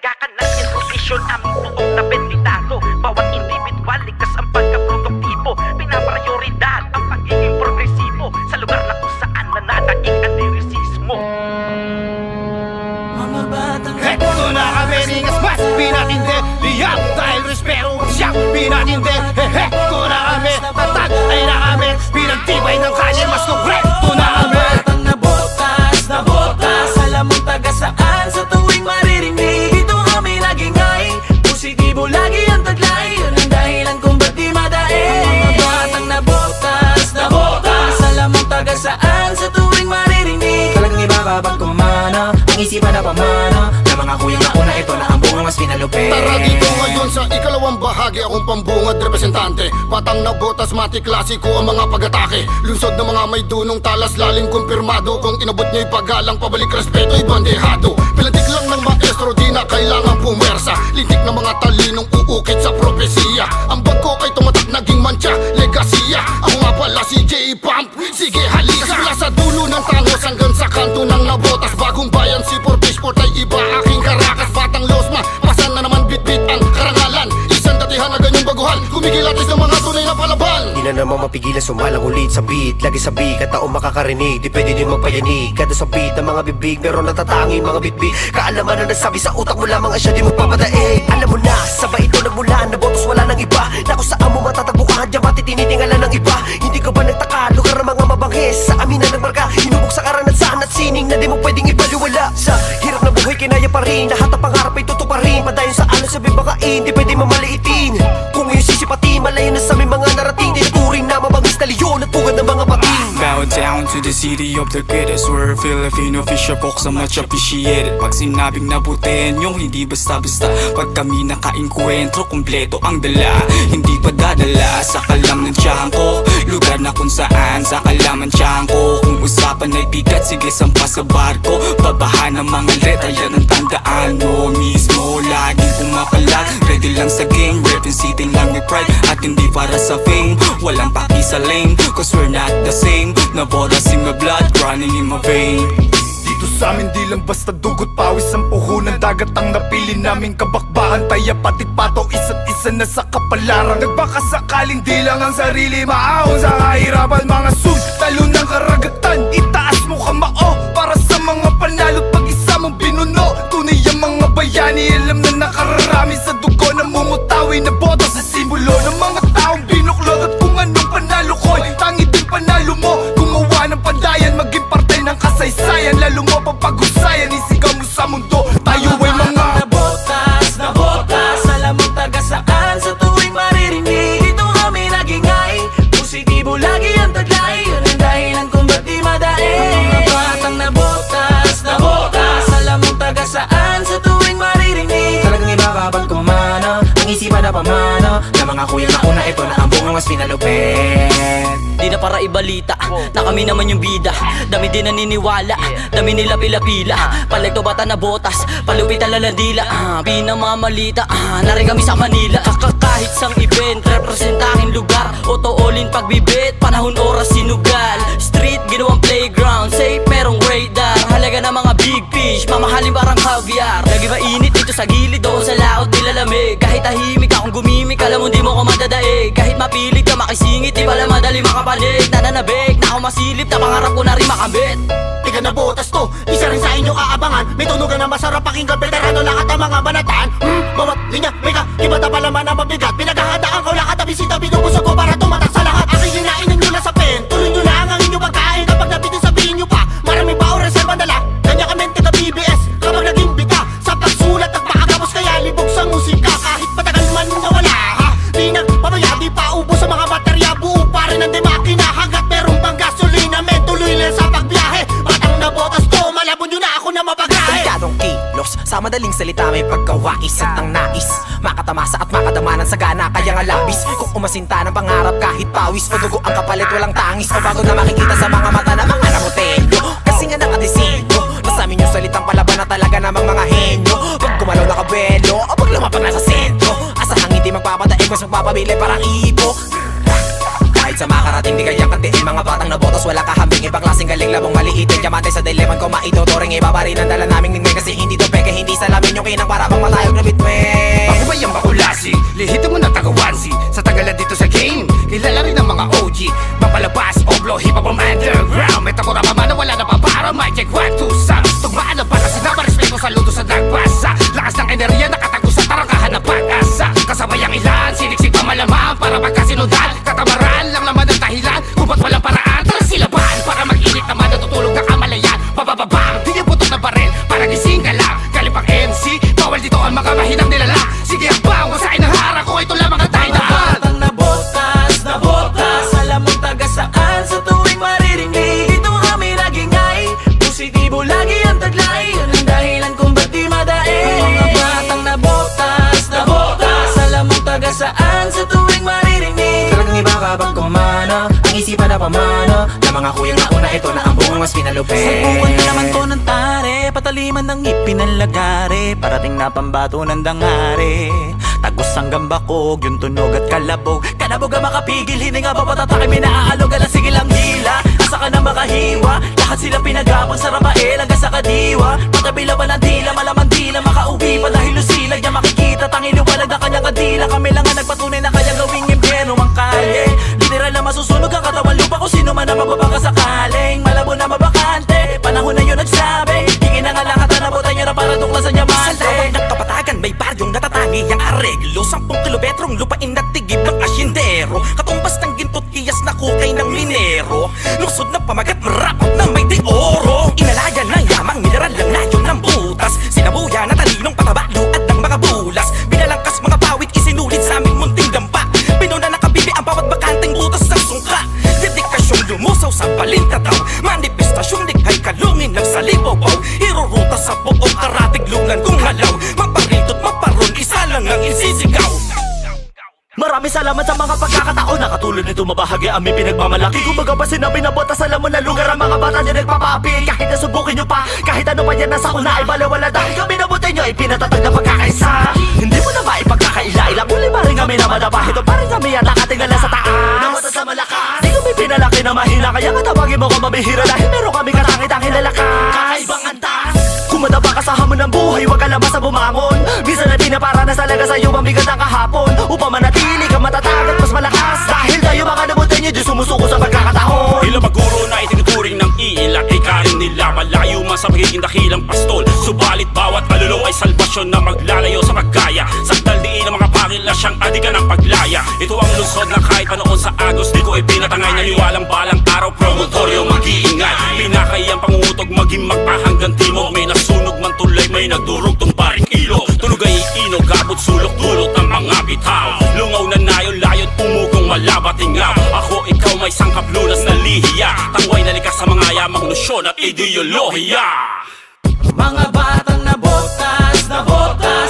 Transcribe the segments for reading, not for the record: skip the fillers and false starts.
Nagakan ng posisyon aming tutok na benditado. Bawat individual, likas ang pagkaproduktibo. Pinaprioridad ang pagiging progresibo sa lugar na kung saan nananaig ang lirisismo. Mga batang Heto na kami, ringas mas pinatindi. Liyak dahil respero siyang pinatindi. Heto na kami, tatag ay na kami. Pinagtibay ng kanya, mas konkreto na kami. batang na botas, alam mong taga saan sa tuwing maririnig ito kami laging ay positibo lagi ang taglay. Yun ang dahilan kung ba't di madaig. Mga batang na botas, alam mong taga saan sa tuwing maririnig talagang ibababag kumana ang isipan na pamana na mga kuyang nauna. Ito na ang bunga mas pinalupit. Tara dito ngayon sa ikalawang bahagi, akong pambungad representante. Batang na botas, mati klasiko ang mga pag-atake. Lunsod ng mga may dunong talas, lalim kumpirmado. Kung inabot nyo'y paggalang, pabalik respeto, ibandehado. Piladik lang ng maestro, di na kailangan pumersa. Lintik ng mga talinong uukit sa propesiya. Ang bagko kay tumatak, naging mantsa, legasiya. Ako nga pala si J. Pump, sige halika. Mula sa dulo ng tangos hanggang sa kanto ng nabotas. Bagong bayan, si Porpisport ay iba, aking Caracas. Batang Losma, pasan na naman bitbit ang karangalan. Isang datihan na ganyang baguhan, kumikilatis ng mga tunay na palaban. Di na naman mapigilan sumalang ulit sa beat. Lagi sabi, katao makakarinig, di pwede din magpayanig. Kada sa beat ng mga bibig, meron natatangi mga bitbit. Kaalaman na nagsabi sa utak mo lamang asya, di magpapadaig. Alam mo na, sabay ito nagmula, na botos wala nang iba. Na kung saan mo matatagpo ka, hadya mati tinitingalan ng iba. Hindi ka ba nagtaka, lugar ng mga mabanghes. Sa amin na nagmarka, hinubok sa karanasan at sining na di mo pwedeng ibaliwala. Sa hirap na buhay, kinaya pa rin, lahat ng pangarap ay tutuparin. Padayon sa alam sa bibakain, di pwede mamaliitin. Kung ngayon sisipati, malayo na sa aming mga narating. Tinuturing na mabangis na leon at pugad ng mga pating. Bow down to the city of the greatest, where Filipino fisher folks are much appreciated. Pag sinabing nabutin yung hindi basta-basta, pag kami nakainkwentro, kumpleto ang dala. Hindi pa dadala sa kalam ng tiyahan ko, lugar na kung saan sa kalaman tiyahan ko. Kung usapan ay bigat, sige sampa sa barko. Babaha ng mga letra, yan ang tandaan mo mismo. Laging pumapalag, ready lang sa game, representing lang with pride. At hindi para sa fame, walang paki sa lane, cause we're not the same. Naboras in my blood, running in my vein. Dito sa amin di lang basta dugot, pawis ang puhunan dagat ang napili naming kabakbakan. Taya pati pato, isa't isa na sa kapalaran. Nagbaka sakaling di lang ang sarili maahon sa kahirapan. Mga sun, talo ng karagatan, itaas mo kamao para sa mga panalo't pag-isa mong binuno. Tunay ang mga bayani, alam na nakararami sa dugo na mumutawi na boto sa simbolo ng mga taong binuklod. At kung anong panalo ko'y tangi din panalo mo. Gumawa ng pandayan, maging parte ng kasaysayan. Lalo mo papag-usayan, isigaw mo sa mundo. Tayo ay mga na botas, alam mong taga saan sa tuwing maririnig ito kami laging ay positibo lagi ang taglay. Yun ang dahilan kung ba't di madaig. Mga batang na botas, alam mong taga saan sa tuwing maririnig talagang ibababag kumana ang isipan na pamana na mga kuyang nauna. Ito na ang bunga mas pinalupit. Di na para ibalita na kami naman yung bida. Dami din naniniwala, dami nila pila-pila. Palag to bata na botas, palupit ang lalandila. Pinamamalita, narin kami sa Manila. Kahit sang event, representahin lugar. Otoolin pagbibit, panahon oras sinugal. Street, ginawang playground, safe merong radar. Halaga ng mga big fish, mamahalin parang caviar. Lagi mainit dito sa gilid, doon sa laot nilalamig. Kahit tahimik akong gumimik, alam mo di mo ko madadaig. Kahit mapilig ka makisingit, di pala madali makapanig. Nananabik, na ako masilip, na pangarap ko na rin makambit. Tiga na botas to, isa rin sa inyong aabangan. May tunugan na masarap pakinggan, veterano lahat ang mga banataan. Bawat linya, may iba ta pala man ang mabigat. Pinaghahadaan ko lahat ang bisita, binubusog ko para tumatak sa lahat. Aking hinainin nyo na sa pen, tuloy nyo na ang inyong pagkain. Kapag nabitin sabihin nyo pa, maraming pa o reserva dala. Kanya ka mente ka BBS, kapag naging bita sa pagsulat at makagapos kaya libog sa musika. Kahit matagal man nawala, ha? Di nagpapaya, di pa ubos sa mga baterya. Buo pa rin ang demakina, hanggat merong pang gasolina. Men, tuloy lang sa pagbiyahe. Batang na botas to, malabon nyo na ako na mapagahe. Delikadong kilos, sa madaling salita may pagkawais at ang nais. Makatamasa at makadamanan sa gana, kaya nga labis. Kung umasinta ng pangarap kahit pawis o dugo ang kapalit walang tangis. O bago na makikita sa mga mata ng mga namutelyo. Kasi nga nakadesido, nasa amin yung salitang palaban na talaga namang mga henyo. Pag kumalaw na kabelo, o pag lumapag nasa sentro, asahang hindi magpapadaig, mas magpapabili parang ipo. Kahit sa makarating di kayang kantiin, mga batang na botas wala kahambing. Ibang klaseng galing labong maliitin, diamante sa dileman ko maituturing. Iba pa rin ang dala naming ningmay kasi hindi to peke, hindi salamin yung kinang para bang matay. sa tuwing maririnig. Talagang iba kapag kumana, ang isipan na pamana na mga kuyang nauna, ito na ang bungang mas pinalupit. Sa buwan na naman ko ng tare, pataliman ng ngipin ng lagare, parating na pambato ng dangare. Tagos ang gambakog, yung tunog at kalabog. Kalabog ang makapigil, hininga pa patatake, may naaalog, alas sige lang hila. Asa ka na makahiwa, lahat sila pinagabang sa Rafael hanggang sa Kadiwa. Patabila ba ng dila, malaman dila, makauwi pa dahil lusilag niya makikita. Tangiliwalag na kanyang kadila, kami lang ang nagpatunay na kaya gawing impyerno mang kalye. Literal na masusunog ang katawan lupa kung sino man ang mababaka sakaling. Malabo na mabakante, panahon na yun nagsabi. Hingin na nga lahat na nabutan niya na para tuklasan niya mali. Sa lawak ng kapatagan may baryong natatangi ang areglo. 10 kilometrong lupain na tigib ng asyendero. Katumbas ng gintot iyas na kukay ng minero. Lusod na pamagat marapot na may di oro. Inalayan ng yamang mineral lang layon ng butas. Sinabuya na talinong patabalo at ng mga bulas. Binalangkas mga pawit isinulit sa aming munting dampa. Pinuna nakabibi ang bawat bakanteng butas ng sungka. Dedikasyong lumusaw sa balintataw. Manifestasyong likhay kalungin ng salibaw. Iruruta sa buong karatiglunan kung halaw. Maparintot maparon, isa lang ang isisigaw. Maraming salamat sa mga pagkakataon na katulad nito mabahagi aming pinagmamalaki. Kumbaga pa sinabi na botas, alam mo na lugar ang mga bata niya nagpapapit. Kahit nasubukin nyo pa, kahit ano pa yan nasa una ay balawala. Dahil kami nabutin nyo ay pinatatag na pagkakaisa. Hindi mo na maipagkakaila, ilang uli pa rin kami na madapa. Ito pa rin kami at nakatingala sa taas na mata sa malakas. Di kami pinalaki na mahina, kaya katawagin mo ko mabihira. Dahil meron kami katangi-tangi na lakas. Kakaibang antas, kung madaba ka sa hamon ng buhay, wag ka lamang sa bumangon. Minsan na pinapara na salaga sa'yo ang bigat ng kahapon. Upang manatili ka matatag at mas malakas. Dahil tayo mga nabutin niyo, di sumusuko sa pagkakataon. Ilang maguro na itinuturing ng iilang ikarin nila. Malayo man sa pagiging dakilang pastol. Subalit bawat kaluluwa ay salbasyon na maglalayo sa pagkaya. Sakdal diin ang mga pangil na siyang adikan ng paglaya. Ito ang lungsod na kahit panoon sa Agos di ko ipinatangay. Naniwalang balang araw promotoryo mag-iingay. Pinakay ang pangungutog maging magpahanggang timog. May nasunog man tulay, may nagdurugtong paring ilog. Tunog ay inog, abot sulok, dulot ng mga bitaw. Lungaw na nayon, layon, umugong malabatingaw. Ako, ikaw may sangkap lunas na lihiya. Tangway na likas sa mga yamang lusyon at ideolohiya. Mga batang nabotas,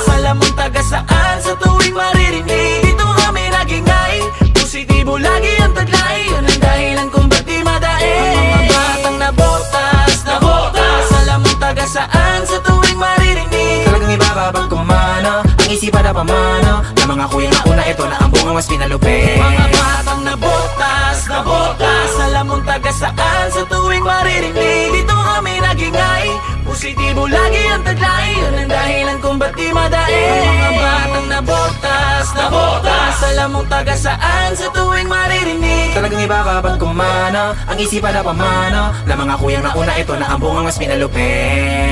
alam mong taga saan sa tuwing maririnig. Dito kami nagingay, positibo lagi ang taglay. Yun ang dahilan kung ba't di madaig. Mga batang nabotas, alam mong taga saan sa tuwing maririnig. Talagang iba kapag kumana, ang isipan na pamana na mga kuyang nauna, ito na ang bungang mas pinalupit. Mga batang nabotas, alam mong taga saan sa tuwing maririnig. Dito kami nagingay, positibo lagi ang taglay. Yun ang dahilan kung ba't di madaig. Mga batang nabotas, alam mong taga saan sa tuwing maririnig. Talagang iba kapag kumana, ang isipan na pamana na mga kuyang nauna, ito na ang bungang mas pinalupit.